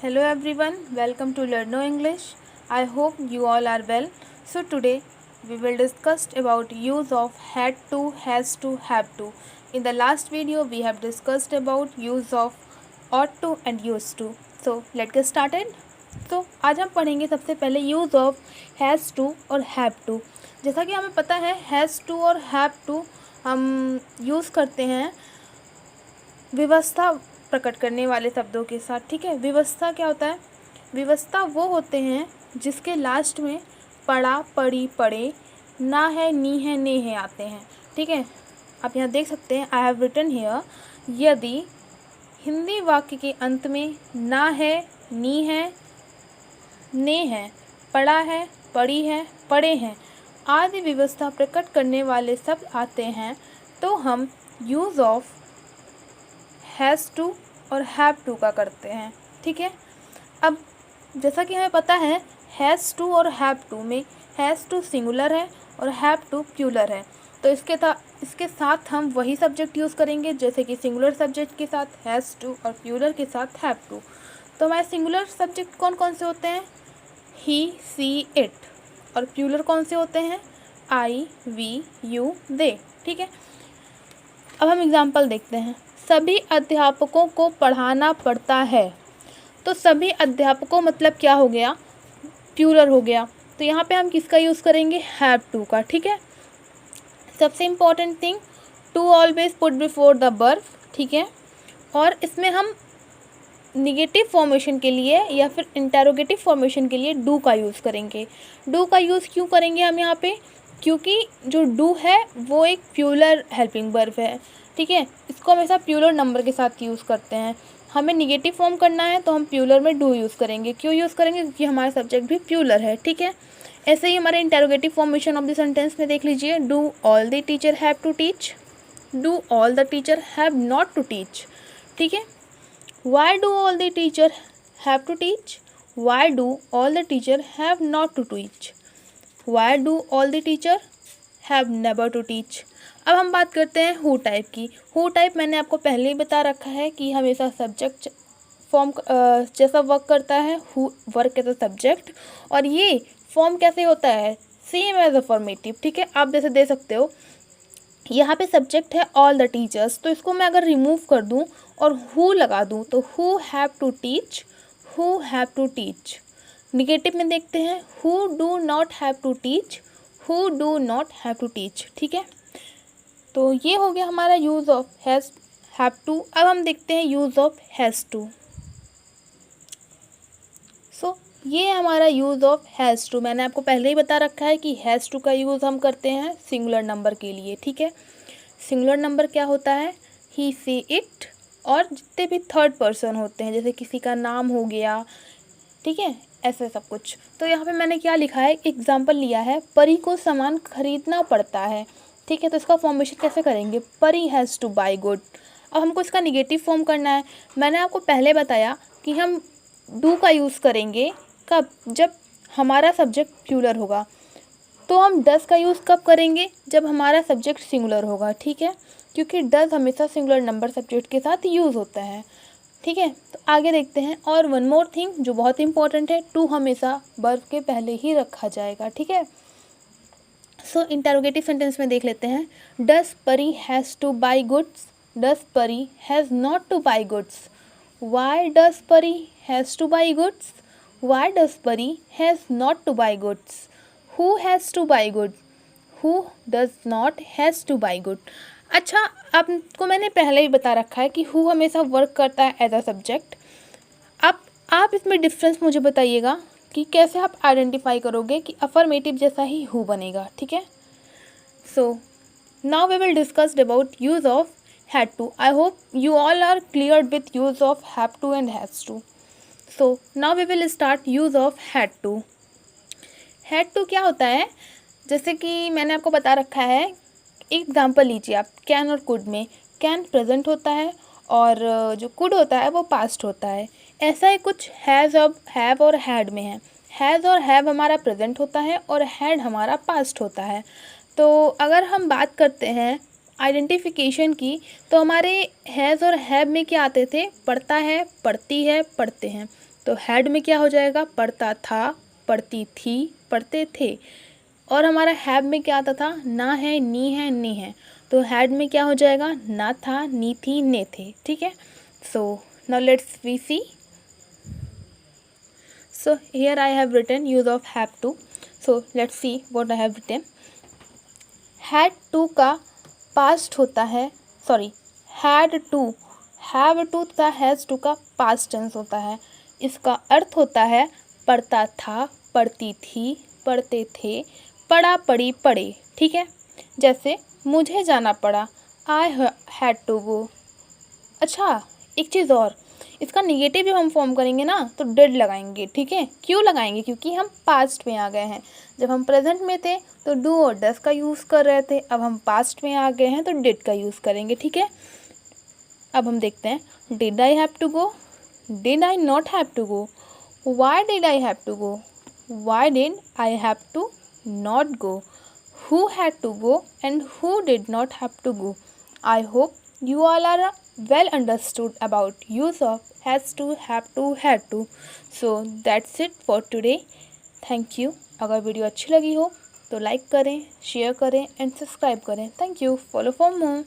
Hello everyone, welcome to Learn English. I hope you all are well. So today we will discuss about use of had to, has to, have to. In the last video we have discussed about use of ought to and used to. So let's get started. तो आज हम पढ़ेंगे सबसे पहले use of has to और have to. जैसा कि हमें पता है हैज़ टू और हैव टू हम यूज़ करते हैं व्यवस्था प्रकट करने वाले शब्दों के साथ। ठीक है, व्यवस्था क्या होता है? व्यवस्था वो होते हैं जिसके लास्ट में पढ़ा, पढ़ी, पढ़े, ना है, नी है, ने है आते हैं। ठीक है, आप यहाँ देख सकते हैं आई हैव रिटन हियर, यदि हिंदी वाक्य के अंत में ना है, नी है, ने है, पढ़ा है, पढ़ी है, पढ़े हैं आदि व्यवस्था प्रकट करने वाले शब्द आते हैं तो हम यूज़ ऑफ हैज़ टू और हैव टू का करते हैं। ठीक है, अब जैसा कि हमें पता है हैज़ टू और हैव टू में हैज़ टू सिंगुलर है और हैव टू प्लूरल है, तो इसके साथ हम वही सब्जेक्ट यूज़ करेंगे जैसे कि सिंगुलर सब्जेक्ट के साथ हैज़ टू और प्लूरल के साथ हैव टू। तो हमारे सिंगुलर सब्जेक्ट कौन कौन से होते हैं? ही, सी, इट। और प्लूरल कौन से होते हैं? आई, वी, यू, दे। ठीक है, अब हम एग्जाम्पल देखते हैं। सभी अध्यापकों को पढ़ाना पड़ता है, तो सभी अध्यापकों मतलब क्या हो गया? प्लूरल हो गया, तो यहाँ पे हम किसका यूज़ करेंगे? हैव टू का। ठीक है, सबसे important thing, to always put before the verb. ठीक है, और इसमें हम निगेटिव फॉर्मेशन के लिए या फिर इंटेरोगेटिव फॉर्मेशन के लिए डू का यूज़ करेंगे। डू का यूज़ क्यों करेंगे हम यहाँ पे? क्योंकि जो डू है वो एक प्लूरल हेल्पिंग वर्ब है। ठीक है, इसको हमेशा प्लूरल नंबर के साथ यूज़ करते हैं। हमें निगेटिव फॉर्म करना है तो हम प्लूरल में डू यूज़ करेंगे। क्यों यूज़ करेंगे? क्योंकि हमारा सब्जेक्ट भी प्लूरल है। ठीक है, ऐसे ही हमारे interrogative formation of the sentence में देख लीजिए, do all the teacher have to teach, do all the teacher have not to teach. ठीक है, why do all the teacher have to teach? Why do all the teacher have not to teach? Why do all the teacher have never to teach? अब हम बात करते हैं who type की। Who type मैंने आपको पहले ही बता रखा है कि हमेशा सब्जेक्ट फॉर्म जैसा वर्क करता है, who work as a subject, और ये फॉर्म कैसे होता है? Same as affirmative. ठीक है, आप जैसे दे सकते हो यहाँ पे सब्जेक्ट है ऑल द टीचर्स, तो इसको मैं अगर रिमूव कर दूँ और हु लगा दूँ तो who have to teach, who have to teach. Negative में देखते हैं who do not have to teach, who do not have to teach. ठीक है, तो ये हो गया हमारा use of has have to. अब हम देखते हैं use of has to. So ये हमारा यूज़ ऑफ हैज़ टू। मैंने आपको पहले ही बता रखा है कि हैज़ टू का यूज़ हम करते हैं सिंगुलर नंबर के लिए। ठीक है, सिंगुलर नंबर क्या होता है? ही, सी, इट, और जितने भी थर्ड पर्सन होते हैं जैसे किसी का नाम हो गया। ठीक है, ऐसे सब कुछ। तो यहाँ पे मैंने क्या लिखा है, एग्जाम्पल लिया है, परी को सामान खरीदना पड़ता है। ठीक है, तो इसका फॉर्मेशन कैसे करेंगे? परी हैज़ टू बाई गुड। अब हमको इसका निगेटिव फॉर्म करना है। मैंने आपको पहले बताया कि हम डू का यूज़ करेंगे कब? जब हमारा सब्जेक्ट प्लूरल होगा। तो हम डज का यूज़ कब करेंगे? जब हमारा सब्जेक्ट सिंगुलर होगा। ठीक है, क्योंकि डज हमेशा सिंगुलर नंबर सब्जेक्ट के साथ यूज़ होता है। ठीक है, तो आगे देखते हैं। और वन मोर थिंग जो बहुत इंपॉर्टेंट है, टू हमेशा वर्ब के पहले ही रखा जाएगा। ठीक है, सो इंटेरोगेटिव सेंटेंस में देख लेते हैं। Does Pari has to buy goods, does Pari has not to buy goods. Why does Pari has to buy goods, why does Pari has not to buy goods. Who has to buy good? Who does not has to buy good? अच्छा, आपको मैंने पहले ही बता रखा है कि who हमेशा work करता है एज अ सब्जेक्ट। अब आप इसमें डिफरेंस मुझे बताइएगा कि कैसे आप आइडेंटिफाई करोगे कि अफर्मेटिव जैसा ही who बनेगा। ठीक है, so now we will discuss about use of had to. I hope you all are clear with use of have to and has to. So now we will start use of had to. Had to क्या होता है? जैसे कि मैंने आपको बता रखा है, एग्जाम्पल लीजिए आप, कैन और कुड में कैन प्रेजेंट होता है और जो कुड होता है वो पास्ट होता है। ऐसा ही कुछ हैज़ और हैव और हैड में है। हैज़ और हैव हमारा प्रेजेंट होता है और हैड हमारा पास्ट होता है। तो अगर हम बात करते हैं आइडेंटिफिकेशन की, तो हमारे हैज़ और हैव में क्या आते थे, पढ़ता है, पढ़ती है, पढ़ते हैं। तो हैड में क्या हो जाएगा, पढ़ता था, पढ़ती थी, पढ़ते थे। और हमारा हैव में क्या आता था, ना है, नी है, नी है। तो हैड में क्या हो जाएगा, ना था, नी थी, ने थे। ठीक है। So now let's we see. So here I have written use of have to. So let's see what I have written. Had to का past होता है, sorry, had to, have to तथा has to का past tense होता है। इसका अर्थ होता है पढ़ता था, पढ़ती थी, पढ़ते थे, पढ़ा, पढ़ी, पढ़े। ठीक है। जैसे मुझे जाना पड़ा, I had to go। अच्छा, एक चीज़ और, इसका निगेटिव जब हम फॉर्म करेंगे ना तो डिड लगाएंगे। ठीक है। क्यों लगाएंगे, क्योंकि हम पास्ट में आ गए हैं। जब हम प्रेजेंट में थे तो डू और डस का यूज़ कर रहे थे, अब हम पास्ट में आ गए हैं तो डिड का यूज़ करेंगे। ठीक है। अब हम देखते हैं, did I have to go, did I not have to go, why did I have to go, why did I have to not go, who had to go and who did not have to go. I hope you all are well understood about use of has to, have to, had to. So that's it for today. Thank you. अगर video अच्छी लगी हो तो like करें, share करें and subscribe करें। Thank you. Follow for more.